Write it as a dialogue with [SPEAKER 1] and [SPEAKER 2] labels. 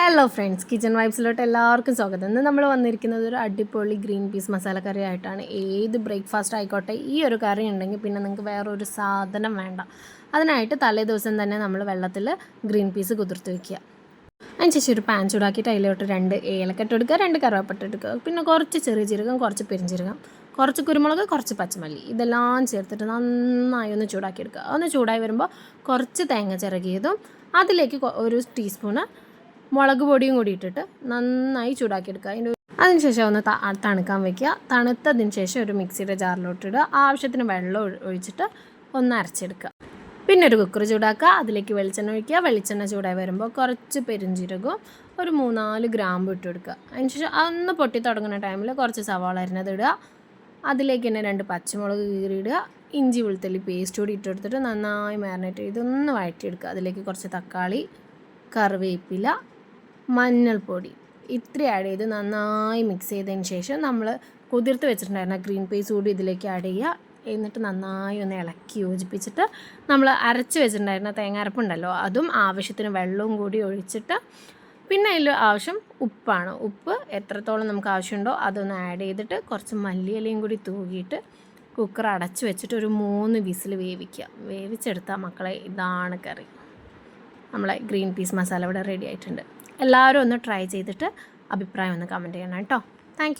[SPEAKER 1] Hello friends, kitchen വൈബ്സിലോട്ട് എല്ലാവർക്കും സ്വാഗതം. ഇന്ന് നമ്മൾ വന്നിരിക്കുന്നത് ഒരു അടിപൊളി ഗ്രീൻ പീസ് മസാലക്കറി ആയിട്ടാണ്. ഏത് ബ്രേക്ക്ഫാസ്റ്റ് ആയിക്കോട്ടെ ഈ ഒരു കറി ഉണ്ടെങ്കിൽ പിന്നെ നിങ്ങൾക്ക് വേറൊരു സാധനം വേണ്ട. അതിനായിട്ട് തലേ ദിവസം തന്നെ നമ്മൾ വെള്ളത്തിൽ ഗ്രീൻ പീസ് കുതിർത്ത് വയ്ക്കുക. അതിനുശേഷം ഒരു പാൻ ചൂടാക്കിയിട്ട് അതിലോട്ട് 2 ഏലക്കട്ട് എടുക്കുക, 2 കറുവപ്പട്ട എടുക്കുക, പിന്നെ കുറച്ച് ചെറിയ ജീരകം, കുറച്ച് പെരിഞ്ജീരകം, കുറച്ച് കുരുമുളക്, കുറച്ച് പച്ചമല്ലി, ഇതെല്ലാം ചേർത്തിട്ട് നന്നായി ഒന്ന് ചൂടാക്കിയെടുക്കുക. ഒന്ന് ചൂടായി വരുമ്പോൾ കുറച്ച് തേങ്ങ ചിരകിയതും അതിലേക്ക് ഒരു ടീസ്പൂണ് മുളക് പൊടിയും കൂടി ഇട്ടിട്ട് നന്നായി ചൂടാക്കിയെടുക്കുക. അതിനുശേഷം ഒന്ന് തണുക്കാൻ വയ്ക്കുക. തണുത്തതിന് ശേഷം ഒരു മിക്സിയുടെ ജാറിലോട്ട് ഇടുക. ആവശ്യത്തിന് വെള്ളം ഒഴിച്ചിട്ട് ഒന്ന് അരച്ചെടുക്കുക. പിന്നെ ഒരു കുക്കർ ചൂടാക്കുക, അതിലേക്ക് വെളിച്ചെണ്ണ ഒഴിക്കുക. വെളിച്ചെണ്ണ ചൂടായി വരുമ്പോൾ കുറച്ച് പെരിഞ്ജീരകവും ഒരു 3-4 ഗ്രാമ്പും ഇട്ട് കൊടുക്കുക. അതിനുശേഷം അന്ന് പൊട്ടി തുടങ്ങുന്ന ടൈമിൽ കുറച്ച് സവാള അരിഞ്ഞത് ഇടുക. അതിലേക്ക് തന്നെ 2 പച്ചമുളക് കീറിയിടുക. ഇഞ്ചി വെളുത്തുള്ളി പേസ്റ്റ് കൂടി ഇട്ടെടുത്തിട്ട് നന്നായി മാരിനേറ്റ് ചെയ്തൊന്ന് വഴറ്റിയെടുക്കുക. അതിലേക്ക് കുറച്ച് തക്കാളി, കറിവേപ്പില, മഞ്ഞൾപ്പൊടി ഇത്ര ആഡ് ചെയ്ത് നന്നായി മിക്സ് ചെയ്തതിന് ശേഷം നമ്മൾ കുതിർത്ത് വെച്ചിട്ടുണ്ടായിരുന്ന ഗ്രീൻ പീസ് കൂടി ഇതിലേക്ക് ആഡ് ചെയ്യുക. എന്നിട്ട് നന്നായി ഒന്ന് ഇളക്കി യോജിപ്പിച്ചിട്ട് നമ്മൾ അരച്ച് വെച്ചിട്ടുണ്ടായിരുന്ന തേങ്ങ അരപ്പുണ്ടല്ലോ, അതും ആവശ്യത്തിന് വെള്ളവും കൂടി ഒഴിച്ചിട്ട് പിന്നെ അതിൽ ആവശ്യം ഉപ്പാണ്. ഉപ്പ് എത്രത്തോളം നമുക്ക് ആവശ്യമുണ്ടോ അതൊന്ന് ആഡ് ചെയ്തിട്ട് കുറച്ച് മല്ലിയിലയും കൂടി തൂകിയിട്ട് കുക്കർ അടച്ച് വെച്ചിട്ട് ഒരു 3 വിസിൽ വേവിക്കുക. വേവിച്ചെടുത്താൽ മക്കളെ ഇതാണ് കറി. നമ്മളെ ഗ്രീൻ പീസ് മസാല ഇവിടെ റെഡി ആയിട്ടുണ്ട്. എല്ലാവരും ഒന്ന് ട്രൈ ചെയ്തിട്ട് അഭിപ്രായം ഒന്ന് കമൻറ്റ് ചെയ്യണം കേട്ടോ. താങ്ക്